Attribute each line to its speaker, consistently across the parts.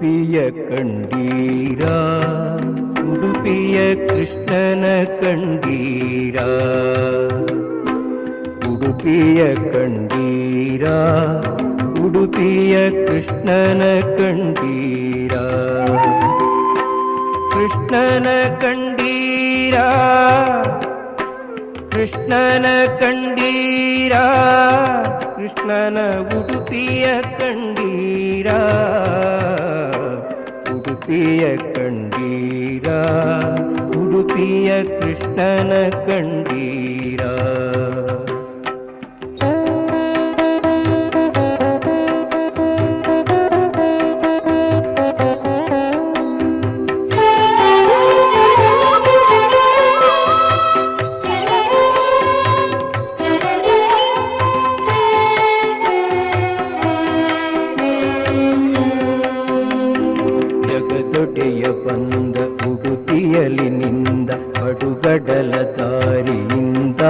Speaker 1: ಉಡುಪಿಯ ಕಂಡೀರ, ಉಡುಪಿಯ ಕೃಷ್ಣನ ಕಂಡೀರ, ಉಡುಪಿಯ ಕಂಡೀರ, ಉಡುಪಿಯ ಕೃಷ್ಣನ ಕಂಡೀರ, ಕೃಷ್ಣನ ಕಂಡೀರ, ಕೃಷ್ಣನ ಕಂಡೀರ, ಕೃಷ್ಣನ ಉಡುಪಿಯ ಕಂಡೀರ, ಉಡುಪಿಯ ಕಂಡೀರ, ಉಡುಪಿಯ ಕೃಷ್ಣನ ಕಂಡೀರ. ಜಗದೊಡೆಯ ಬಂದ ಉಡುಪಿಯಲಿ ನಿಂದ ಪಡುಗಡಲ ದಾರಿಯಿಂದ,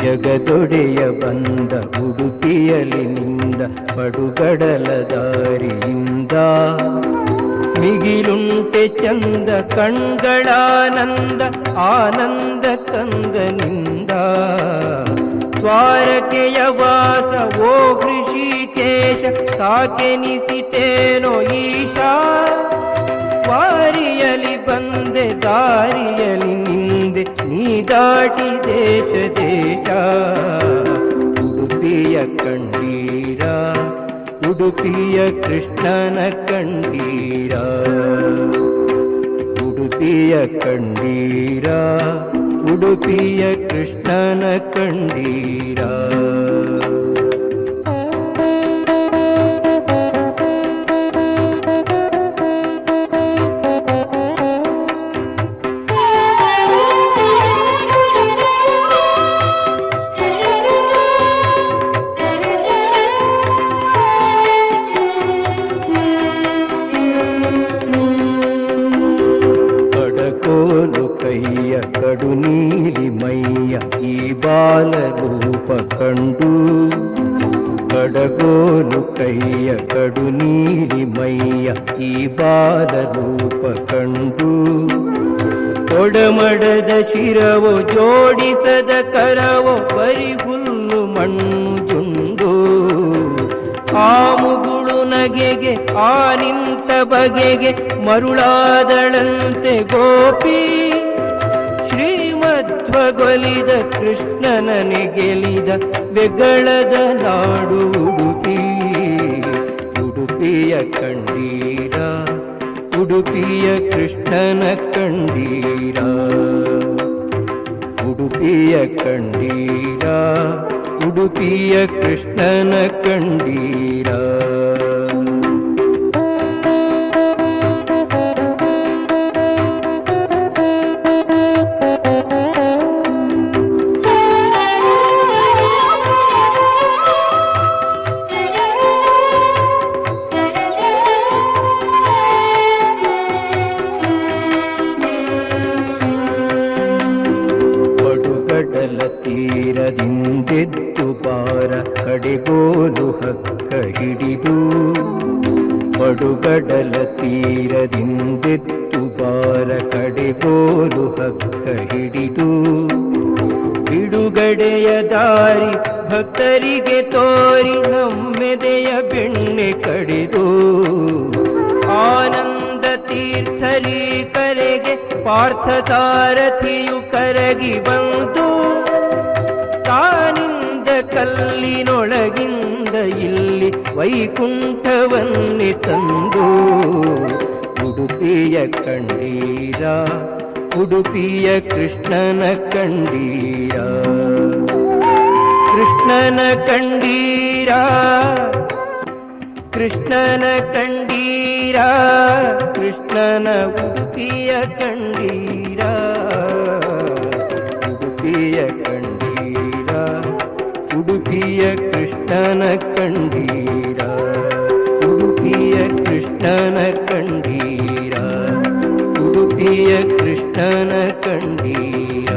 Speaker 1: ಜಗದೊಡೆಯ ಬಂದ ಉಡುಪಿಯಲಿ ನಿಂದ ಪಡುಗಡಲ ದಾರಿಯಿಂದ, ಮಿಗಿಲುಂಟೆ ಚಂದ ಕಣ್ಗಳಾನಂದ ಆನಂದ ಕಂದನಿಂದ, ದ್ವಾರಕೆಯ ವಾಸ ಓ ಹೃಷಿಕೇಶ ಸಾಕೆನಿಸಿತೇನೋ ಈಶಾ, ವಾರಿಯಲಿ ಬಂದೆ ದಾರಿಯಲಿ ನಿಂದೆ ನೀ ದಾಟಿ ದೇಶ ದೇಶ. ಉಡುಪಿಯ ಕಂಡೀರ, ಉಡುಪಿಯ ಕೃಷ್ಣನ ಕಂಡೀರ, ಉಡುಪಿಯ ಕಂಡೀರ, ಉಡುಪಿಯ ಕೃಷ್ಣನ ಕಂಡೀರ. ಕಡಕೋಲು ಕೈಯ ಕಡು ನೀಲಿ ಮೈಯ ಈ ಬಾಲರೂಪ ಕಂಡು, ಕಡಗೋಲು ಕೈಯ ಕಡು ನೀಲಿ ಮೈಯ ಈ ಬಾಲರೂಪ ಕಂಡು, ಒಡಮಡದ ಶಿರವೋ ಜೋಡಿಸದ ಕರವೋ ಬರಿ ಹುಲ್ಲು ಮಣ್ಣು ಜುಂಡು, ಆ ಮುಗುಳು ನಗೆಗೆ ಆ ನಿಂತ ಬಗೆಗೆ ಮರುಳಾದಳಂತೆ ಗೋಪಿ, ಶ್ರೀಮಧ್ವಗೊಲಿದ ಕೃಷ್ಣನನೆ ಗೆಲಿದ ಬೆಗಳದ ನಾಡು ಉಡುಪಿ. ಉಡುಪಿಯ ಕಂಡೀರ, ಉಡುಪಿಯ ಕೃಷ್ಣನ ಕಂಡೀರ, ಉಡುಪಿಯ ಕಂಡೀರ, ಉಡುಪಿಯ ಕೃಷ್ಣನ ಕಂಡೀರ. ಪಡುಗಡಲ ತೀರದಿಂದೆದ್ದು ಬಾರ ಕಡೆಗೋಲು ಹಕ್ಕ ಹಿಡಿದು, ಪಡುಗಡಲ ತೀರದಿಂದೆದ್ದು ಬಾರ ಕಡೆಗೋಲು ಹಕ್ಕ ಹಿಡಿದು, ಬಿಡುಗಡೆಯ ದಾರಿ ಭಕ್ತರಿಗೆ ತೋರಿ ನಮ್ಮೆದೆಯ ಬೆಣ್ಣೆ ಕಡಿದು, ಆನಂದ ತೀರ್ಥರಿ ಕರೆಗೆ ಪಾರ್ಥ ಸಾರಥಿಯು ಕರಗಿ ಬಂದು, ತಾನಿಂದ ಕಲ್ಲಿನೊಳಗಿಂದ ಇಲ್ಲಿ ವೈಕುಂಠವನ್ನೇ ತಂದು. ಉಡುಪಿಯ ಕಂಡೀರ, ಉಡುಪಿಯ ಕೃಷ್ಣನ ಕಂಡೀರ, ಕೃಷ್ಣನ ಕಂಡೀರ, ಕೃಷ್ಣನ ಕಂಡೀರ, ಕೃಷ್ಣನ ಉಡುಪಿಯ ಕಂಡೀರ, ಉಡುಪಿಯ ಕಂಡೀರ, ಉಡುಪಿಯ ಕೃಷ್ಣನ ಕಂಡೀರ, ಉಡುಪಿಯ ಕೃಷ್ಣನ ಕಂಡೀರ, ಉಡುಪಿಯ ಕೃಷ್ಣನ ಕಂಡೀರ.